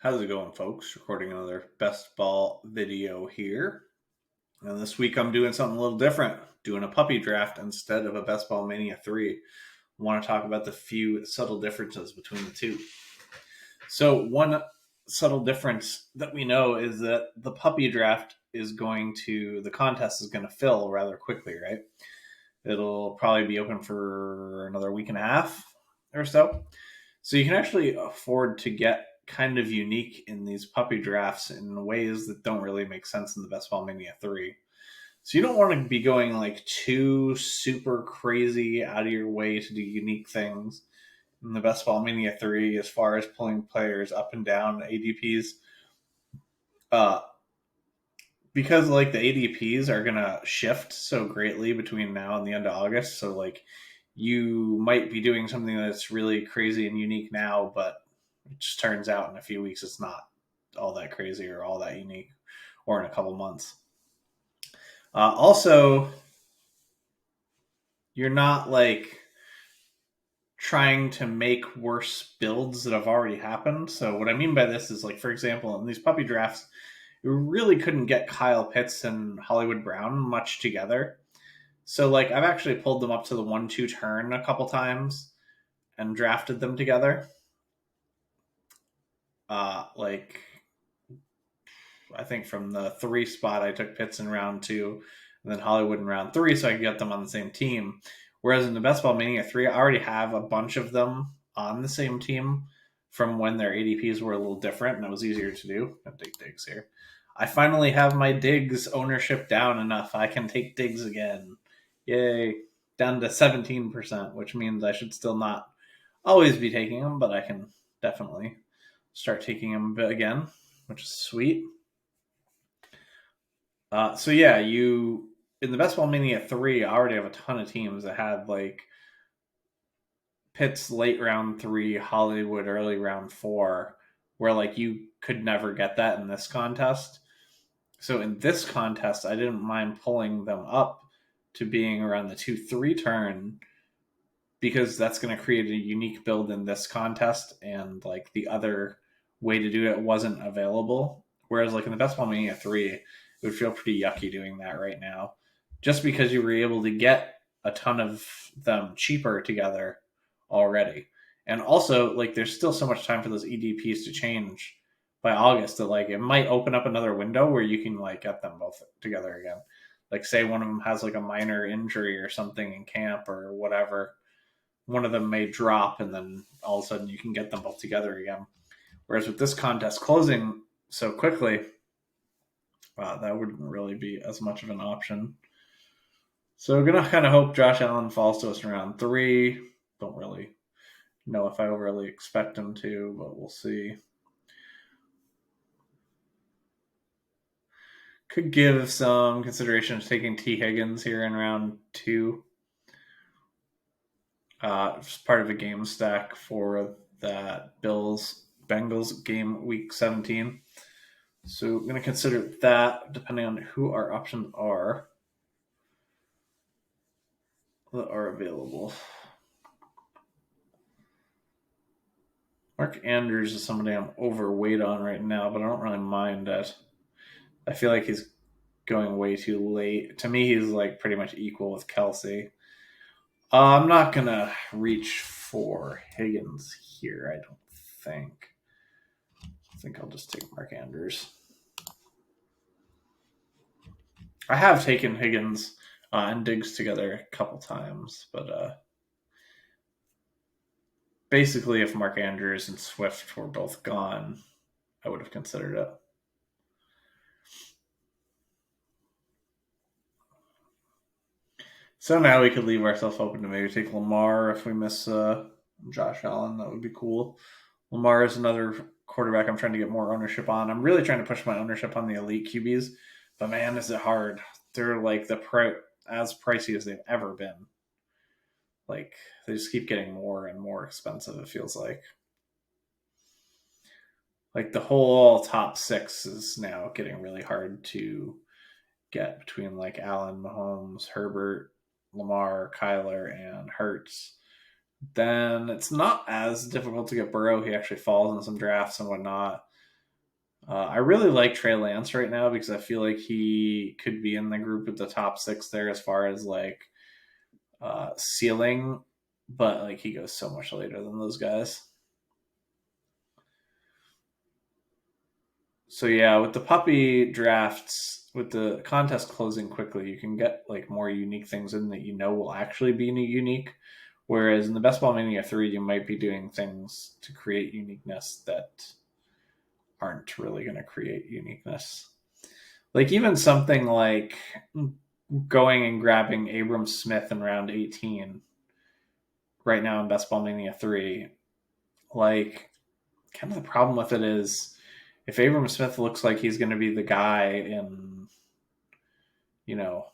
How's it going, folks? Recording another best ball video here. And this week I'm doing something a little different, doing a puppy draft instead of a Best Ball Mania 3. I want to talk about the few subtle differences between the two. So, one subtle difference that we know is that the puppy draft the contest is going to fill rather quickly, right? It'll probably be open for another week and a half or so. So you can actually afford to get kind of unique in these puppy drafts in ways that don't really make sense in the Best Ball Mania 3. So you don't want to be going like too super crazy out of your way to do unique things in the Best Ball Mania 3 as far as pulling players up and down ADPs. Uh, because like the ADPs are gonna shift so greatly between now and the end of August, so like you might be doing something that's really crazy and unique now, but it just turns out in a few weeks it's not all that crazy or all that unique, or in a couple months. Also, you're not like trying to make worse builds that have already happened. So what I mean by this is like, for example, in these puppy drafts, you really couldn't get Kyle Pitts and Hollywood Brown much together. So like I've actually pulled them up to the 1-2 turn a couple times and drafted them together. Like I think from the 3 spot I took Pitts in round 2 and then Hollywood in round 3 so I could get them on the same team. Whereas in the Best Ball Mania 3, I already have a bunch of them on the same team from when their ADPs were a little different and it was easier to do. I'm gonna take Diggs here. I finally have my Diggs ownership down enough. I can take Diggs again. Yay. Down to 17%, which means I should still not always be taking them, but I can definitely start taking them again, which is sweet. So yeah, you in the Best Ball Mania 3, I already have a ton of teams that had like Pitts late round 3, Hollywood early round 4, where like you could never get that in this contest. So in this contest, I didn't mind pulling them up to being around the 2-3 turn because that's going to create a unique build in this contest, and like the other way to do it wasn't available. Whereas like in the Best Ball Mania 3, it would feel pretty yucky doing that right now, just because you were able to get a ton of them cheaper together already. And also, like, there's still so much time for those EDPs to change by August that like it might open up another window where you can like get them both together again. Like, say one of them has like a minor injury or something in camp or whatever, one of them may drop, and then all of a sudden you can get them both together again. Whereas with this contest closing so quickly, that wouldn't really be as much of an option. So gonna kind of hope Josh Allen falls to us in round 3. Don't really know if I overly expect him to, but we'll see. Could give some consideration to taking T. Higgins here in round 2. Just part of a game stack for that Bills Bengals game week 17. So I'm going to consider that depending on who our options are that are available. Mark Andrews is somebody I'm overweight on right now, but I don't really mind it. I feel like he's going way too late. To me, he's like pretty much equal with Kelsey. I'm not going to reach for Higgins here, I don't think. I think I'll just take Mark Andrews. I have taken Higgins and Diggs together a couple times, but basically, if Mark Andrews and Swift were both gone, I would have considered it. So now we could leave ourselves open to maybe take Lamar if we miss Josh Allen. That would be cool. Lamar is another quarterback I'm trying to get more ownership on. I'm really trying to push my ownership on the elite QBs, but man, is it hard. They're like as pricey as they've ever been. Like, they just keep getting more and more expensive, it feels like. Like, the whole top 6 is now getting really hard to get between like Allen, Mahomes, Herbert, Lamar, Kyler, and Hurts. Then it's not as difficult to get Burrow. He actually falls in some drafts and whatnot. I really like Trey Lance right now because I feel like he could be in the group with the top 6 there as far as like ceiling, but like he goes so much later than those guys. So yeah, with the puppy drafts, with the contest closing quickly, you can get like more unique things in that you know will actually be unique. Whereas in the Best Ball Mania 3, you might be doing things to create uniqueness that aren't really going to create uniqueness. Like even something like going and grabbing Abram Smith in round 18 right now in Best Ball Mania 3, like kind of the problem with it is if Abram Smith looks like he's going to be the guy in, you know,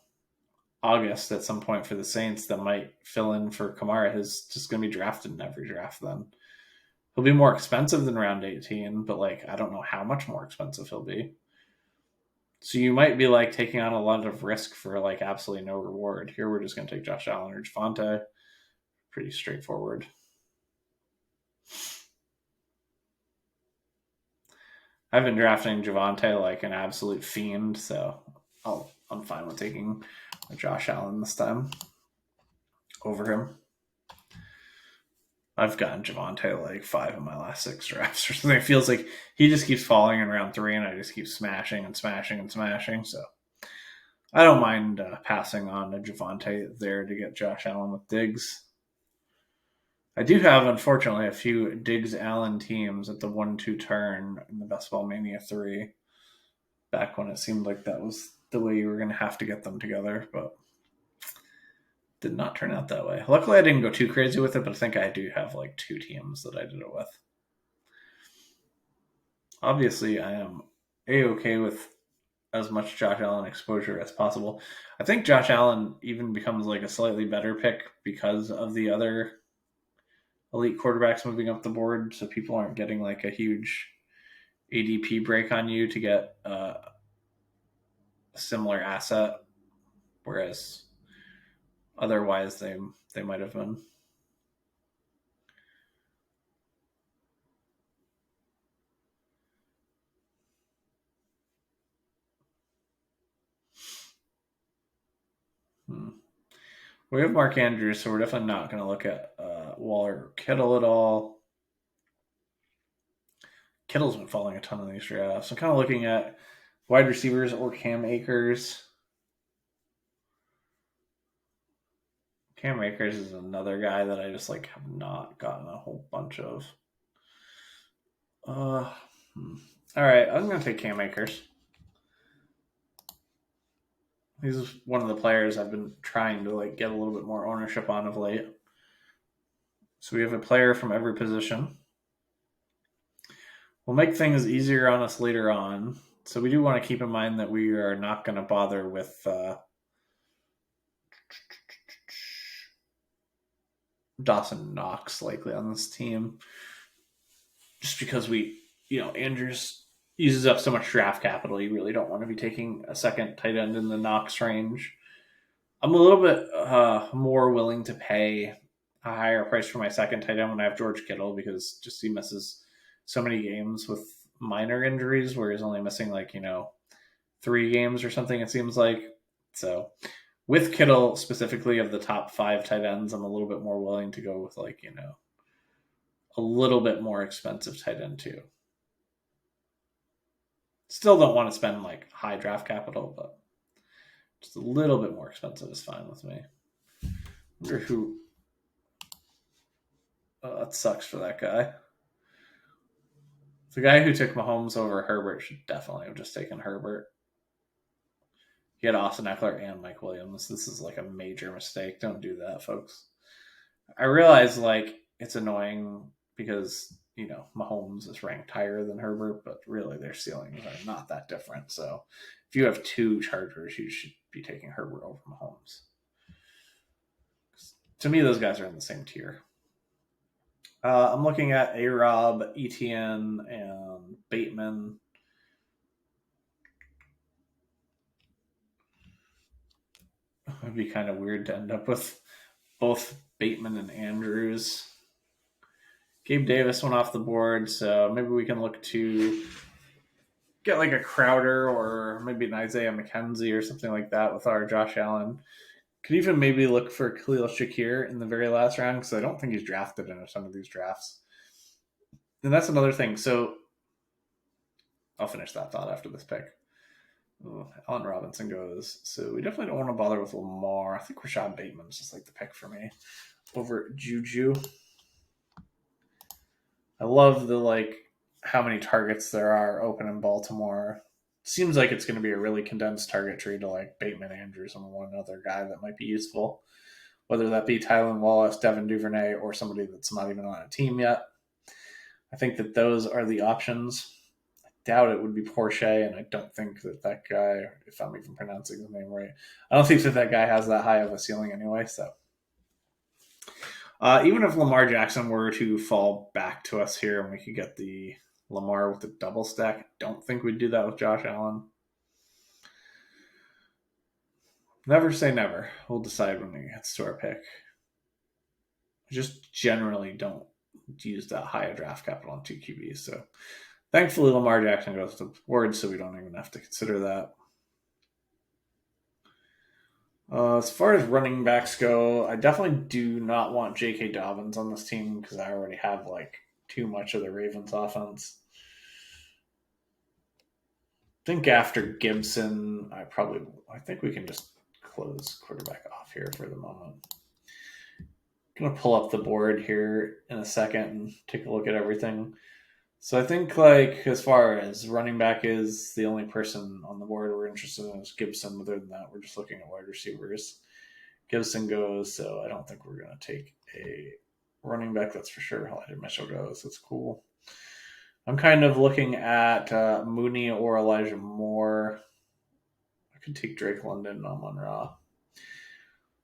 August at some point for the Saints that might fill in for Kamara, he's just going to be drafted in every draft then. He'll be more expensive than round 18, but like I don't know how much more expensive he'll be. So you might be like taking on a lot of risk for like absolutely no reward. Here we're just going to take Josh Allen or Javonte. Pretty straightforward. I've been drafting Javonte like an absolute fiend, so I'm fine with taking Josh Allen this time over him. I've gotten Javonte like 5 of my last 6 drafts or something. It feels like he just keeps falling in round 3, and I just keep smashing and smashing and smashing. So I don't mind passing on to Javonte there to get Josh Allen with Diggs. I do have, unfortunately, a few Diggs Allen teams at the 1-2 turn in the Best Ball Mania 3, back when it seemed like that was the way you were going to have to get them together, but did not turn out that way. Luckily, I didn't go too crazy with it, but I think I do have like 2 teams that I did it with. Obviously, I am A-okay with as much Josh Allen exposure as possible. I think Josh Allen even becomes like a slightly better pick because of the other elite quarterbacks moving up the board, so people aren't getting like a huge ADP break on you to get a similar asset, whereas otherwise they might have been. Hmm. We have Mark Andrews, so we're definitely not going to look at Waller or Kittle at all. Kittle's been falling a ton in these drafts. I'm kind of looking at wide receivers or Cam Akers. Cam Akers is another guy that I just like have not gotten a whole bunch of. Uh, All right, I'm gonna take Cam Akers. He's one of the players I've been trying to like get a little bit more ownership on of late. So we have a player from every position. We'll make things easier on us later on. So we do want to keep in mind that we are not going to bother with Dawson Knox likely on this team, just because Andrews uses up so much draft capital. You really don't want to be taking a second tight end in the Knox range. I'm a little bit more willing to pay a higher price for my second tight end when I have George Kittle, because just he misses so many games with minor injuries where he's only missing 3 games or something, it seems like. So with Kittle specifically, of the top 5 tight ends, I'm a little bit more willing to go with a little bit more expensive tight end too. Still don't want to spend like high draft capital, but just a little bit more expensive is fine with me. I wonder who. Oh, that sucks for that guy. The guy who took Mahomes over Herbert should definitely have just taken Herbert. He had Austin Eckler and Mike Williams. This is like a major mistake. Don't do that, folks. I realize like it's annoying because Mahomes is ranked higher than Herbert, but really their ceilings are not that different. So if you have 2 Chargers, you should be taking Herbert over Mahomes. To me, those guys are in the same tier. I'm looking at A-Rob, Etienne, and Bateman. It would be kind of weird to end up with both Bateman and Andrews. Gabe Davis went off the board, so maybe we can look to get like a Crowder or maybe an Isaiah McKenzie or something like that with our Josh Allen. Could even maybe look for Khalil Shakir in the very last round because I don't think he's drafted in some of these drafts. And that's another thing. So I'll finish that thought after this pick. Allen Robinson goes. So we definitely don't want to bother with Lamar. I think Rashad Bateman's just like the pick for me over Juju. I love the like how many targets there are open in Baltimore. Seems like it's going to be a really condensed target tree to like Bateman, Andrews, and one other guy that might be useful. Whether that be Tylan Wallace, Devin Duvernay, or somebody that's not even on a team yet. I think that those are the options. I doubt it would be Porsche, and I don't think that that guy, if I'm even pronouncing his name right, I don't think that that guy has that high of a ceiling anyway. So even if Lamar Jackson were to fall back to us here and we could get the Lamar with the double stack, I don't think we'd do that with Josh Allen. Never say never. We'll decide when it gets to our pick. I just generally don't use that high a draft capital on 2 QBs. So thankfully, Lamar Jackson goes to the board, so we don't even have to consider that. As far as running backs go, I definitely do not want J.K. Dobbins on this team because I already have like too much of the Ravens offense. I think after Gibson, I think we can just close quarterback off here for the moment. I'm going to pull up the board here in a second and take a look at everything. So I think like as far as running back is, the only person on the board we're interested in is Gibson. Other than that, we're just looking at wide receivers. Gibson goes, so I don't think we're going to take a running back, that's for sure. Elijah Mitchell goes, that's cool. I'm kind of looking at Mooney or Elijah Moore. I could take Drake London on Monroe.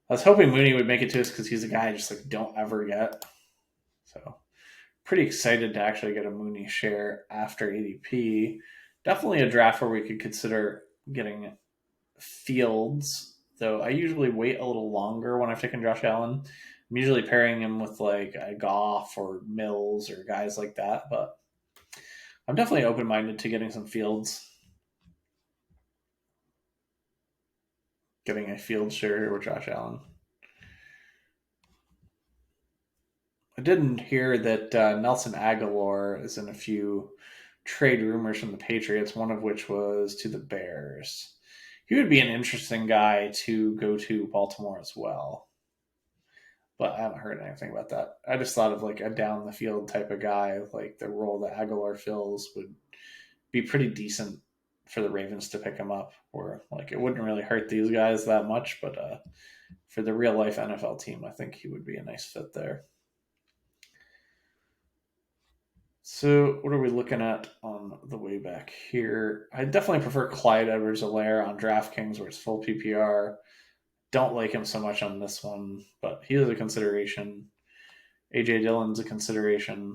I was hoping Mooney would make it to us because he's a guy I just like don't ever get. So pretty excited to actually get a Mooney share after ADP. Definitely a draft where we could consider getting Fields, though I usually wait a little longer when I've taken Josh Allen. I'm usually pairing him with like a Goff or Mills or guys like that, but I'm definitely open-minded to getting some Fields. Getting a Fields share with Josh Allen. I didn't hear that Nelson Aguilar is in a few trade rumors from the Patriots, one of which was to the Bears. He would be an interesting guy to go to Baltimore as well. But I haven't heard anything about that. I just thought of like a down the field type of guy, like the role that Aguilar fills would be pretty decent for the Ravens to pick him up. Or like it wouldn't really hurt these guys that much, but for the real life NFL team, I think he would be a nice fit there. So what are we looking at on the way back here? I definitely prefer Clyde Edwards-Helaire on DraftKings where it's full PPR. Don't like him so much on this one, but he is a consideration. AJ Dillon's a consideration.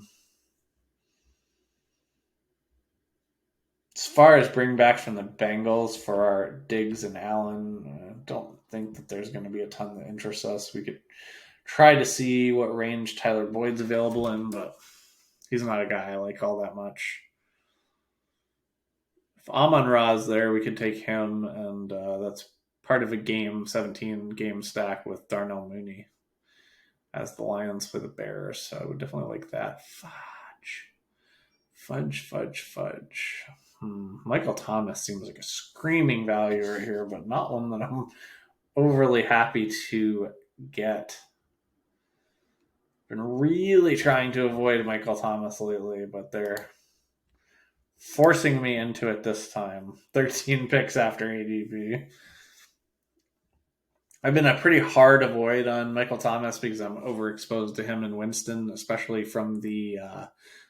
As far as bringbacks from the Bengals for our Diggs and Allen, I don't think that there's going to be a ton that interests us. We could try to see what range Tyler Boyd's available in, but he's not a guy I like all that much. If Amon-Ra's there, we could take him, and that's part of a game 17 game stack with Darnell Mooney as the Lions for the Bears. So I would definitely like that. Fudge. Michael Thomas seems like a screaming value right here, but not one that I'm overly happy to get. Been really trying to avoid Michael Thomas lately, but they're forcing me into it this time. 13 picks after ADP. I've been a pretty hard avoid on Michael Thomas because I'm overexposed to him and Winston, especially from the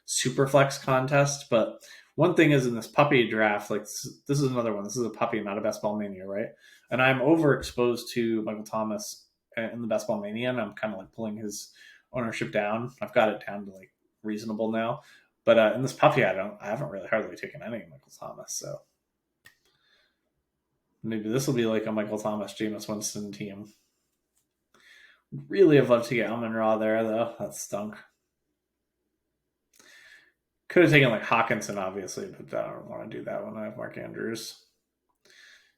Superflex contest. But one thing is in this puppy draft, like this is another one. This is a puppy, not a Best Ball Mania, right? And I'm overexposed to Michael Thomas in the Best Ball Mania, and I'm kind of like pulling his ownership down. I've got it down to like reasonable now. But in this puppy, I haven't really hardly taken any Michael Thomas, so maybe this will be like a Michael Thomas, Jameis Winston team. Really have loved to get Amon-Ra there, though. That stunk. Could have taken like Hawkinson, obviously, but I don't want to do that when I have Mark Andrews.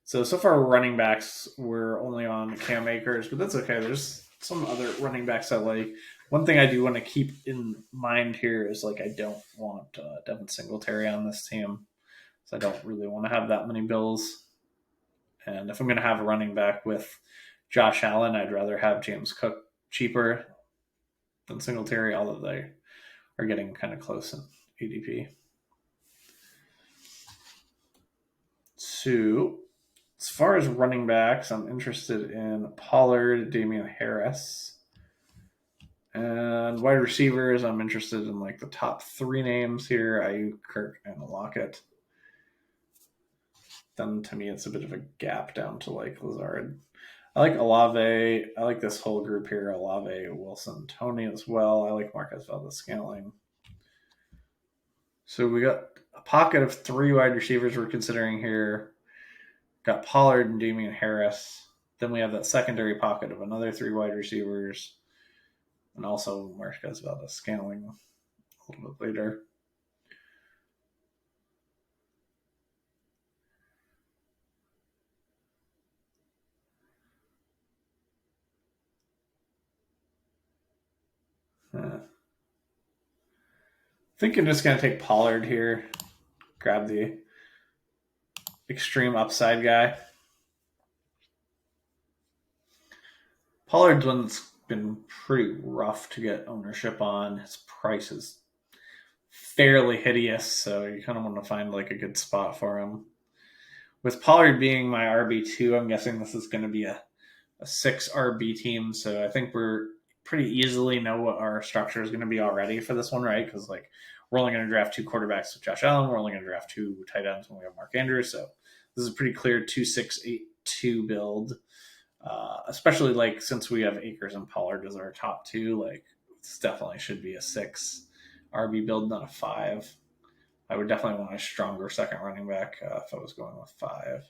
So far, running backs, we're only on Cam Akers, but that's okay. There's some other running backs I like. One thing I do want to keep in mind here is like I don't want Devin Singletary on this team, so I don't really want to have that many Bills. And if I'm going to have a running back with Josh Allen, I'd rather have James Cook cheaper than Singletary, although they are getting kind of close in ADP. So, as far as running backs, I'm interested in Pollard, Damian Harris. And wide receivers, I'm interested in like the top 3 names here: Ayuk, Kirk, and Lockett. Then to me, it's a bit of a gap down to like Lazard. I like Olave. I like this whole group here: Olave, Wilson, Tony as well. I like Marquez Valdez-Scantling. So we got a pocket of 3 wide receivers we're considering here. Got Pollard and Damian Harris. Then we have that secondary pocket of another 3 wide receivers, and also Marquez Valdez-Scantling a little bit later. I think I'm just going to take Pollard here. Grab the extreme upside guy. Pollard's one that's been pretty rough to get ownership on. His price is fairly hideous, so you kind of want to find like a good spot for him. With Pollard being my RB2, I'm guessing this is going to be a 6 RB team, so I think we're pretty easily know what our structure is going to be already for this one, right? Because like we're only going to draft 2 quarterbacks with Josh Allen. We're only going to draft 2 tight ends when we have Mark Andrews. So this is a pretty clear 2-6-8-2 build. Especially like since we have Akers and Pollard as our top 2, like this definitely should be a 6 RB build, not a 5. I would definitely want a stronger second running back if I was going with 5.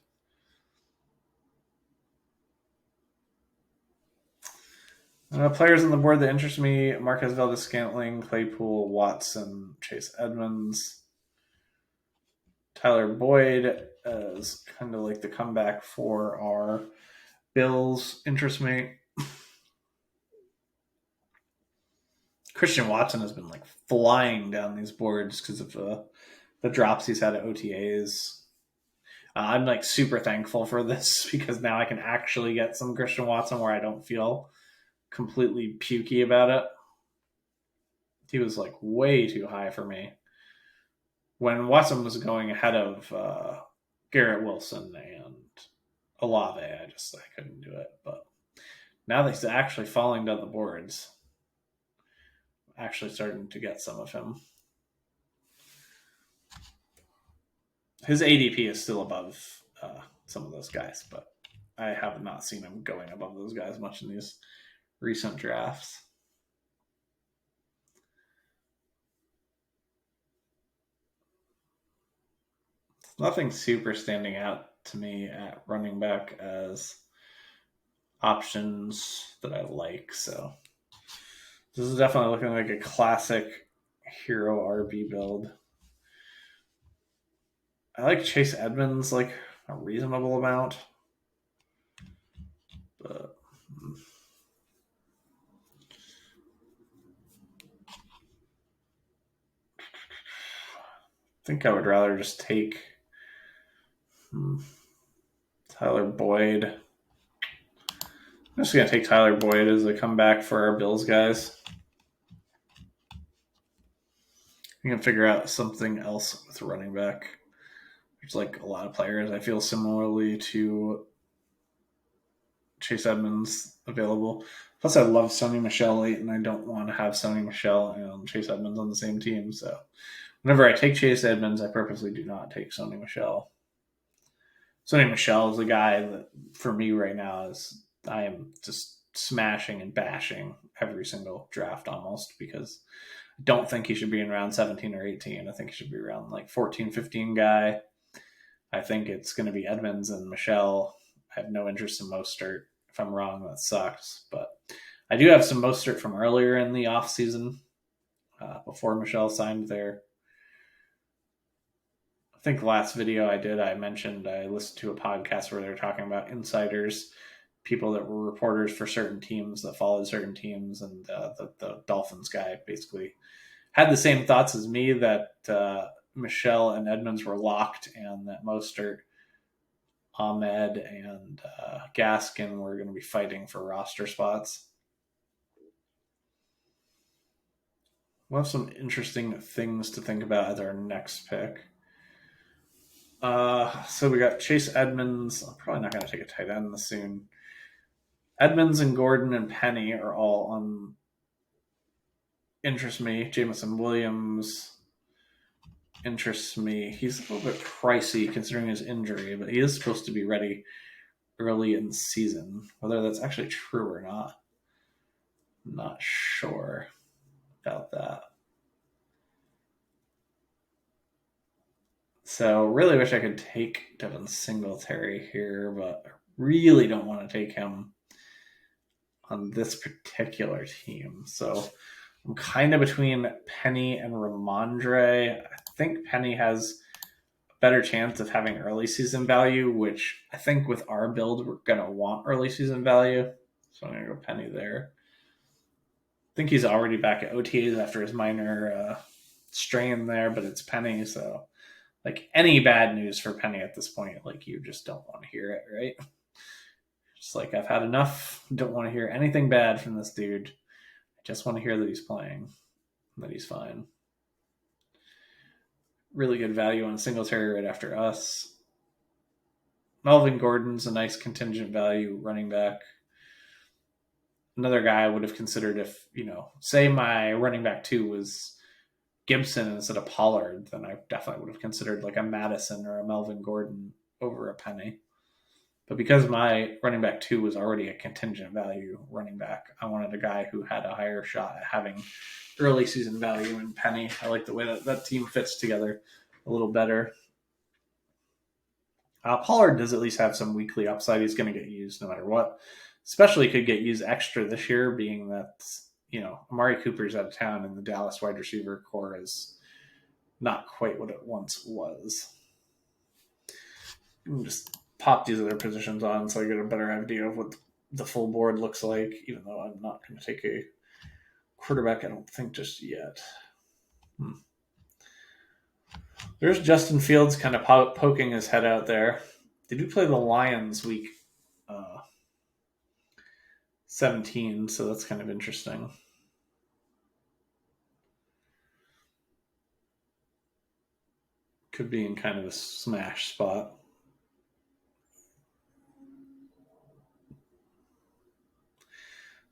Players on the board that interest me: Marquez Valdez-Scantling, Claypool, Watson, Chase Edmonds. Tyler Boyd as kind of like the comeback for our Bills interest me. Christian Watson has been like flying down these boards because of the drops he's had at OTAs. I'm like super thankful for this because now I can actually get some Christian Watson where I don't feel completely pukey about it. He was like way too high for me. When Watson was going ahead of Garrett Wilson and Olave, I couldn't do it. But now that he's actually falling down the boards, actually starting to get some of him. His ADP is still above some of those guys, but I have not seen him going above those guys much in these recent drafts. Nothing super standing out to me at running back as options that I like. So this is definitely looking like a classic hero RB build. I like Chase Edmonds like a reasonable amount, but I think I would rather just take Tyler Boyd. I'm just going to take Tyler Boyd as a comeback for our Bills guys. You can figure out something else with running back. There's like a lot of players I feel similarly to Chase Edmonds available. Plus, I love Sony Michel late, and I don't want to have Sony Michel and Chase Edmonds on the same team. So, whenever I take Chase Edmonds, I purposely do not take Sony Michel. Sony Michel is the guy that, for me right now, is I am just smashing and bashing every single draft almost because I don't think he should be in round 17 or 18. I think he should be around like 14, 15 guy. I think it's going to be Edmonds and Michel. I have no interest in Mostert. If I'm wrong, that sucks. But I do have some Mostert from earlier in the offseason before Michel signed there. think the last video I did, I mentioned I listened to a podcast where they were talking about insiders, people that were reporters for certain teams that followed certain teams, and the Dolphins guy basically had the same thoughts as me that Michelle and Edmonds were locked, and that Mostert, Ahmed, and Gaskin were going to be fighting for roster spots. We'll have some interesting things to think about as our next pick. So we got Chase Edmonds. I'm probably not going to take a tight end this soon. Edmonds and Gordon and Penny are all on interest me. Jameson Williams interests me. He's a little bit pricey considering his injury, but he is supposed to be ready early in the season. Whether that's actually true or not, I'm not sure about that. So really wish I could take Devin Singletary here, but I really don't want to take him on this particular team. So I'm kind of between Penny and Ramondre. I think Penny has a better chance of having early season value, which I think with our build, we're going to want early season value. So I'm going to go Penny there. I think he's already back at OTAs after his minor strain there, but it's Penny. So like any bad news for Penny at this point, like you just don't want to hear it, right? Just like I've had enough. Don't want to hear anything bad from this dude. I just want to hear that he's playing, that he's fine. Really good value on Singletary right after us. Melvin Gordon's a nice contingent value running back. Another guy I would have considered if, say my running back 2 was Gibson instead of Pollard, then I definitely would have considered like a Madison or a Melvin Gordon over a Penny. But because my running back 2 was already a contingent value running back, I wanted a guy who had a higher shot at having early season value in Penny. I like the way that team fits together a little better. Pollard does at least have some weekly upside. He's going to get used no matter what. Especially could get used extra this year, being that, Amari Cooper's out of town and the Dallas wide receiver core is not quite what it once was. Just pop these other positions on so I get a better idea of what the full board looks like, even though I'm not going to take a quarterback, I don't think, just yet. There's Justin Fields kind of poking his head out there. They do play the Lions week 17, so that's kind of interesting. Could be in kind of a smash spot.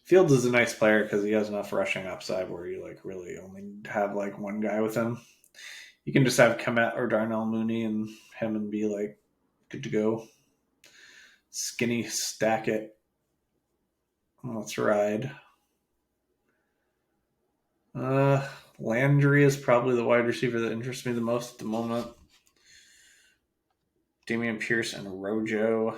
Fields is a nice player because he has enough rushing upside where you like really only have like one guy with him. You can just have Kemet or Darnell Mooney and him and be like good to go. Skinny stack it. Let's ride. Landry is probably the wide receiver that interests me the most at the moment. Dameon Pierce and Rojo.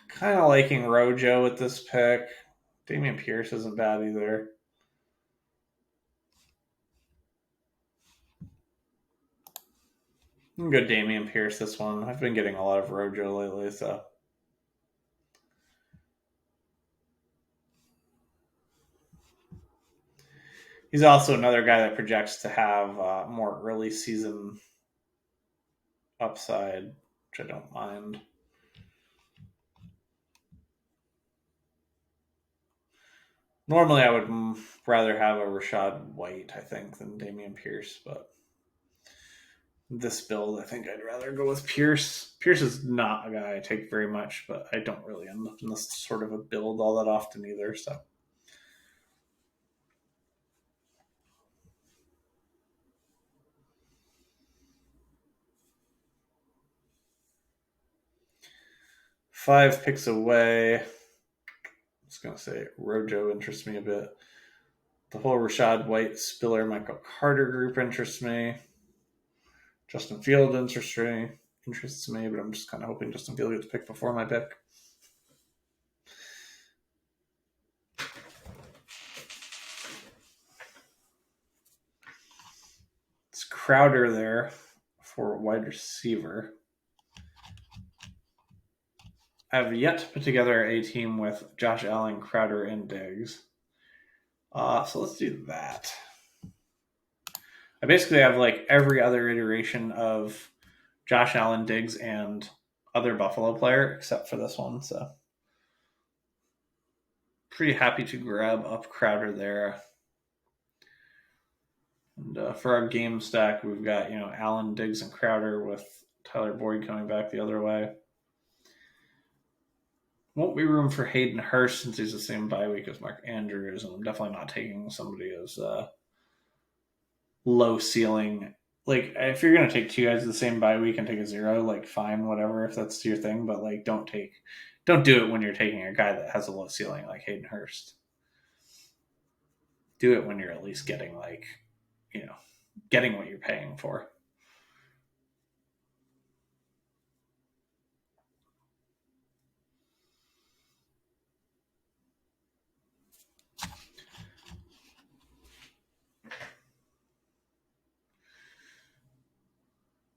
Kind of liking Rojo with this pick. Dameon Pierce isn't bad either. I'm good Dameon Pierce this one. I've been getting a lot of Rojo lately, so. He's also another guy that projects to have more early season upside, which I don't mind. Normally, I would rather have a Rashad White, I think, than Dameon Pierce, but this build, I think I'd rather go with Pierce. Pierce is not a guy I take very much, but I don't really end up in this sort of a build all that often either, so. Five picks away. I was going to say Rojo interests me a bit. The whole Rashad White, Spiller, Michael Carter group interests me. Justin Field interests me, but I'm just kind of hoping Justin Field gets picked before my pick. It's Crowder there for wide receiver. I have yet to put together a team with Josh Allen, Crowder, and Diggs. So let's do that. I basically have like every other iteration of Josh Allen, Diggs, and other Buffalo player except for this one. So pretty happy to grab up Crowder there. And for our game stack, we've got Allen, Diggs, and Crowder with Tyler Boyd coming back the other way. Won't be room for Hayden Hurst since he's the same bye week as Mark Andrews, and I'm definitely not taking somebody as low ceiling. Like if you're gonna take two guys the same bye week and take a 0, like fine, whatever, if that's your thing. But like don't do it when you're taking a guy that has a low ceiling like Hayden Hurst. Do it when you're at least getting getting what you're paying for.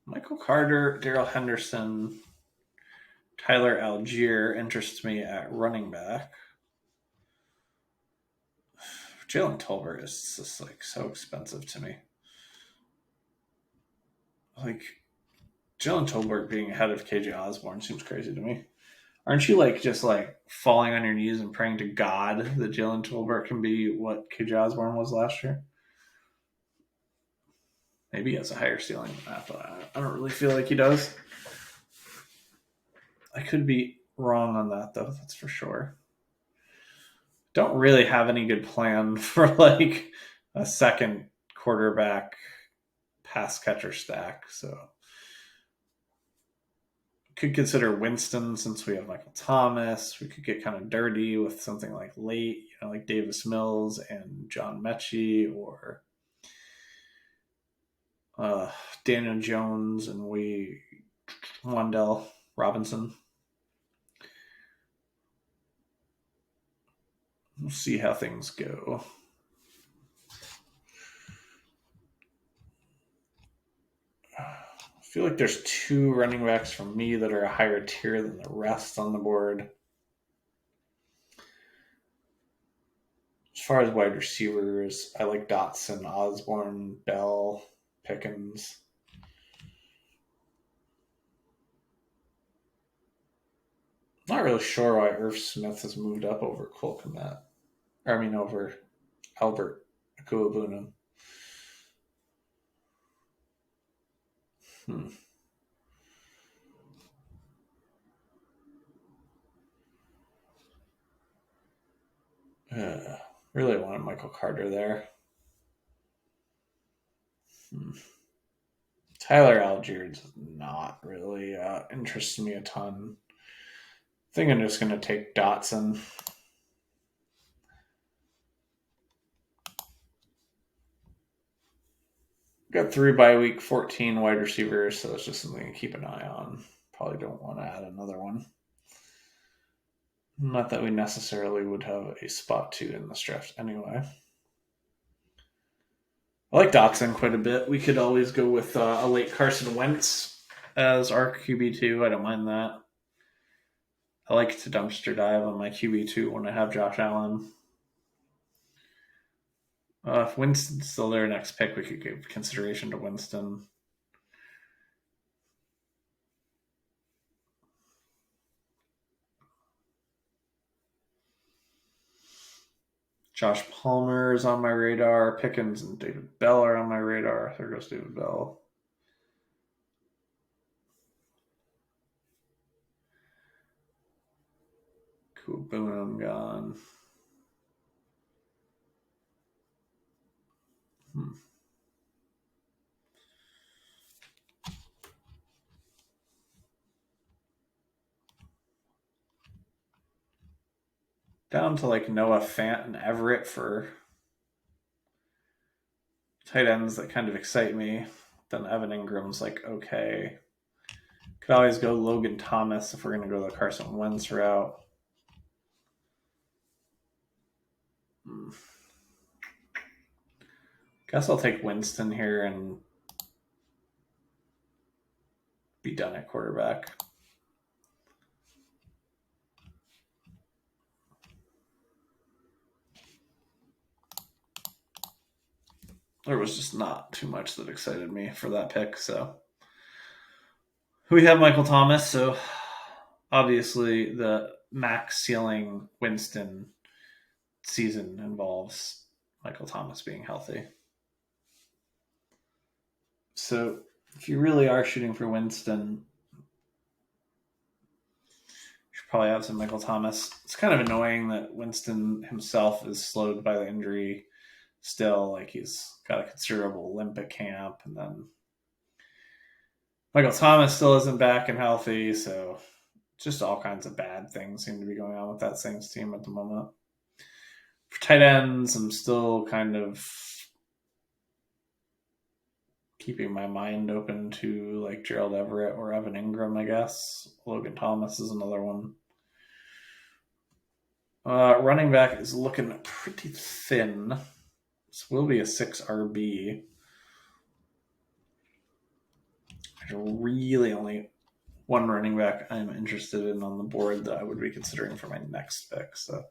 Michael Carter, Darrell Henderson, Tyler Algier interests me at running back. Jalen Tolbert is just like so expensive to me. Like Jalen Tolbert being ahead of KJ Osborne seems crazy to me. Aren't you like just like falling on your knees and praying to God that Jalen Tolbert can be what KJ Osborne was last year? Maybe he has a higher ceiling than that, but I don't really feel like he does. I could be wrong on that though, that's for sure. Don't really have any good plan for like a second quarterback pass catcher stack, so could consider Winston since we have Michael Thomas. We could get kind of dirty with something like late, like Davis Mills and John Mechie, or Daniel Jones and Wandell Robinson. We'll see how things go. I feel like there's two running backs for me that are a higher tier than the rest on the board. As far as wide receivers, I like Dotson, Osborne, Bell, Pickens. Not really sure why Irv Smith has moved up over Cole Kmet. Over Albert Akuabuna. Really wanted Michael Carter there. Tyler Algier does not really interest me a ton. I think I'm just going to take Dotson. Got 3 by week 14 wide receivers, so it's just something to keep an eye on. Probably don't want to add another one. Not that we necessarily would have a spot 2 in this draft anyway. I like Dotson quite a bit. We could always go with a late Carson Wentz as our QB2. I don't mind that. I like to dumpster dive on my QB2 when I have Josh Allen. If Winston's still their next pick, we could give consideration to Winston. Josh Palmer is on my radar. Pickens and David Bell are on my radar. There goes David Bell. Cool. Boom, I'm gone. Down to like Noah Fant and Everett for tight ends that kind of excite me. Then Evan Ingram's like, okay. Could always go Logan Thomas if we're going to go the Carson Wentz route. Guess I'll take Winston here and be done at quarterback. There was just not too much that excited me for that pick. So we have Michael Thomas. So obviously the max ceiling Winston season involves Michael Thomas being healthy. So if you really are shooting for Winston, you should probably have some Michael Thomas. It's kind of annoying that Winston himself is slowed by the injury still. Like he's got a considerable limp at camp, and then Michael Thomas still isn't back and healthy, so just all kinds of bad things seem to be going on with that Saints team at the moment. For tight ends, I'm still kind of keeping my mind open to like Gerald Everett or Evan Ingram, I guess. Logan Thomas is another one. Running back is looking pretty thin. This will be a 6 RB. There's really only one running back I'm interested in on the board that I would be considering for my next pick. So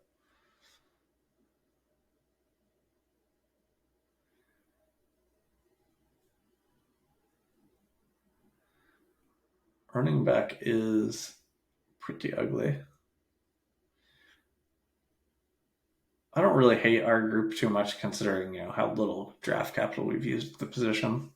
running back is pretty ugly. I don't really hate our group too much considering, how little draft capital we've used at the position.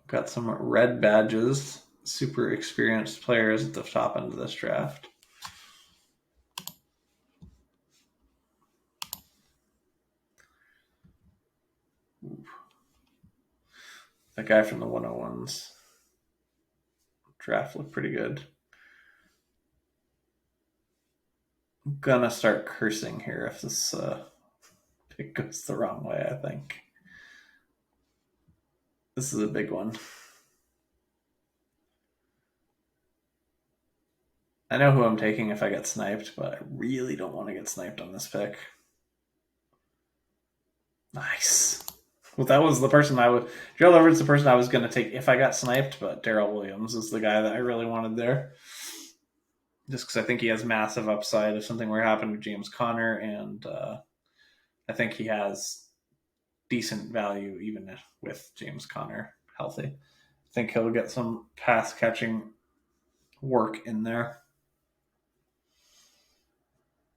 Got some red badges, super experienced players at the top end of this draft. Ooh. That guy from the 101s draft looked pretty good. I'm gonna start cursing here if this pick goes the wrong way, I think. This is a big one. I know who I'm taking if I get sniped, but I really don't want to get sniped on this pick. Nice. Well, that was the person Gerald Everett's the person I was going to take if I got sniped, but Darrell Williams is the guy that I really wanted there. Just because I think he has massive upside if something were to happen to James Conner, and I think he has decent value even with James Conner healthy. I think he'll get some pass catching work in there.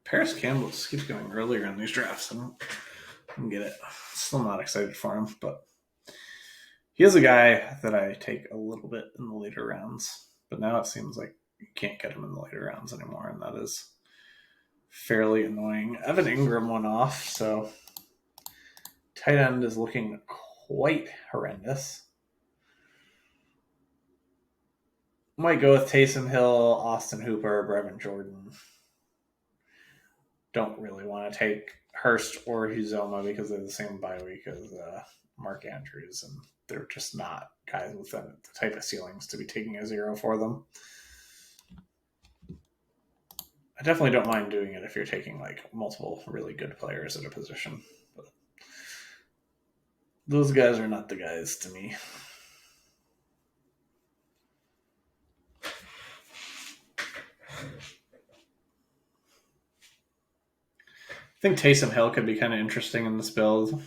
Paris Campbell just keeps going earlier in these drafts. I don't get it. Still not excited for him, but he is a guy that I take a little bit in the later rounds. But now it seems like you can't get him in the later rounds anymore, and that is fairly annoying. Evan Ingram went off, so tight end is looking quite horrendous. Might go with Taysom Hill, Austin Hooper, Brevin Jordan. Don't really want to take Hurst or Uzoma because they're the same bye week as Mark Andrews, and they're just not guys with the type of ceilings to be taking a 0 for them. I definitely don't mind doing it if you're taking like multiple really good players at a position, but those guys are not the guys to me. I think Taysom Hill could be kind of interesting in this build.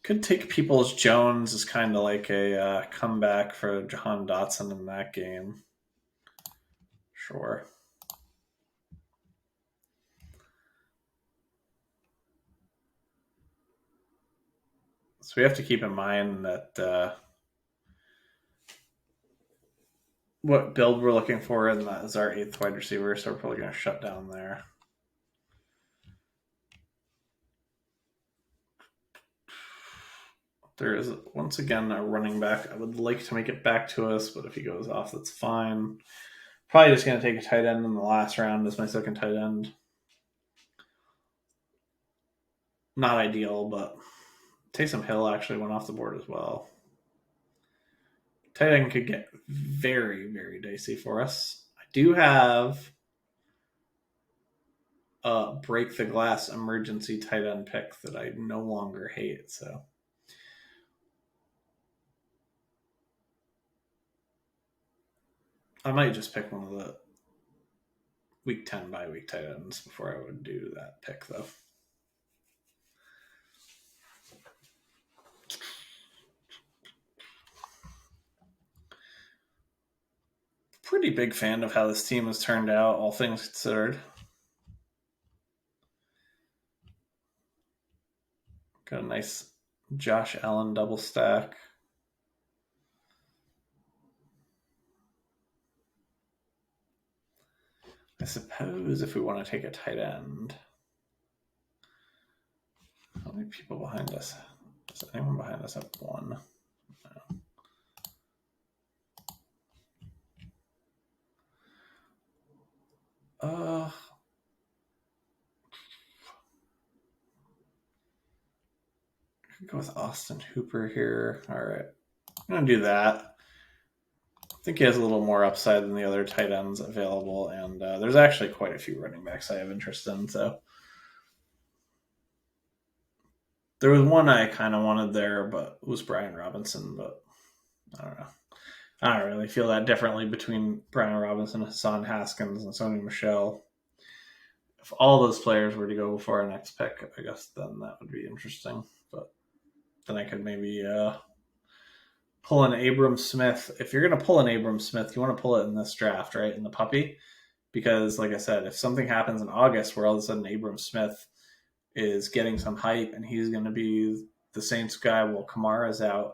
Could take Peoples Jones as kind of like a comeback for Jahan Dotson in that game. Sure. So we have to keep in mind that what build we're looking for, and that is our 8th wide receiver, so we're probably going to shut down there. There is, once again, a running back. I would like to make it back to us, but if he goes off, that's fine. Probably just going to take a tight end in the last round as my second tight end. Not ideal, but Taysom Hill actually went off the board as well. Tight end could get very, very dicey for us. I do have a break the glass emergency tight end pick that I no longer hate, so I might just pick one of the week 10 by week tight ends before I would do that pick, though. Pretty big fan of how this team has turned out, all things considered. Got a nice Josh Allen double stack. I suppose if we want to take a tight end, how many people behind us? Does anyone behind us have one? No. I could go with Austin Hooper here. All right, I'm gonna do that. I think he has a little more upside than the other tight ends available, and there's actually quite a few running backs I have interest in. So there was one I kind of wanted there, but it was Brian Robinson. But I don't know. I don't really feel that differently between Brian Robinson, Hassan Haskins, and Sony Michel. If all those players were to go before our next pick, I guess then that would be interesting. But then I could maybe pull an Abram Smith. If you're going to pull an Abram Smith, you want to pull it in this draft, right? In the puppy. Because, like I said, if something happens in August where all of a sudden Abram Smith is getting some hype and he's going to be the Saints guy while Kamara's out,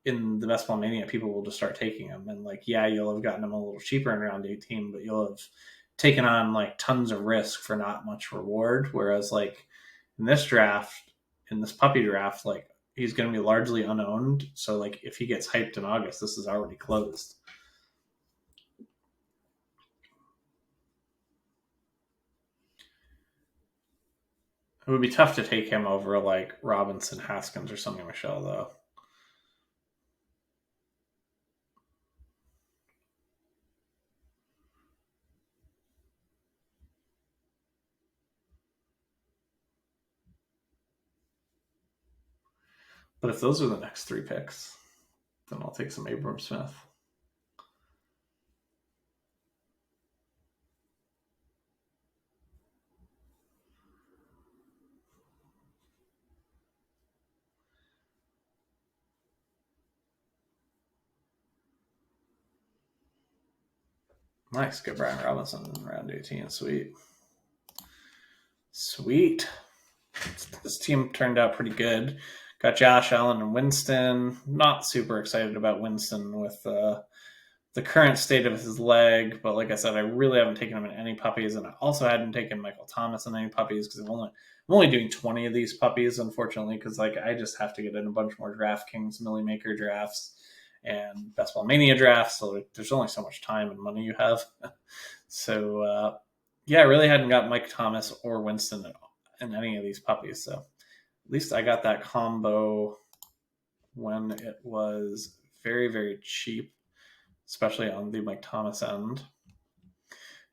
in the Best Ball Mania, people will just start taking him. And, like, yeah, you'll have gotten him a little cheaper in round 18, but you'll have taken on, like, tons of risk for not much reward. Whereas, like, in this draft, in this puppy draft, like, he's going to be largely unowned. So, like, if he gets hyped in August, this is already closed. It would be tough to take him over, like, Robinson, Haskins, or something, Michelle, though. But if those are the next 3 picks, then I'll take some Abram Smith. Nice. Good Brian Robinson in round 18. Sweet. Sweet. This team turned out pretty good. Got Josh Allen and Winston. Not super excited about Winston with the current state of his leg, but like I said, I really haven't taken him in any puppies, and I also hadn't taken Michael Thomas in any puppies because I'm only doing 20 of these puppies, unfortunately, because like I just have to get in a bunch more DraftKings Millie Maker drafts and Best Ball Mania drafts, so there's only so much time and money you have. So yeah, I really hadn't got Mike Thomas or Winston in any of these puppies, so at least I got that combo when it was very, very cheap, especially on the Mike Thomas end.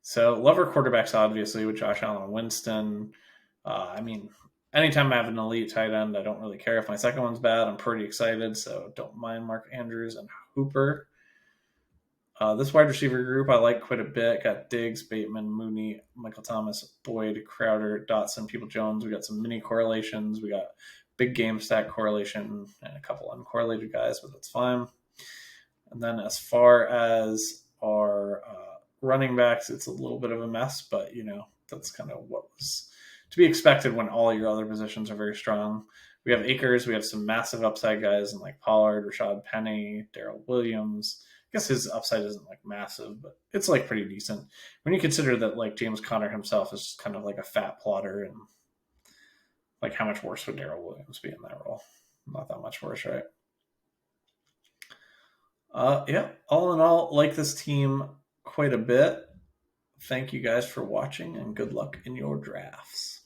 So love our quarterbacks, obviously, with Josh Allen and Winston. I mean, anytime I have an elite tight end, I don't really care if my second one's bad. I'm pretty excited, so don't mind Mark Andrews and Hooper. This wide receiver group I like quite a bit. Got Diggs, Bateman, Mooney, Michael Thomas, Boyd, Crowder, Dotson, People-Jones. We got some mini correlations. We got big game stack correlation and a couple uncorrelated guys, but that's fine. And then as far as our running backs, it's a little bit of a mess, but, that's kind of what was to be expected when all your other positions are very strong. We have Akers. We have some massive upside guys and like Pollard, Rashad Penny, Darrell Williams. guess his upside isn't like massive, but it's like pretty decent when you consider that like James Conner himself is kind of like a fat plotter, and like how much worse would Darrell Williams be in that role? Not that much worse, right? Yeah. All in all, like this team quite a bit. Thank you guys for watching, and good luck in your drafts.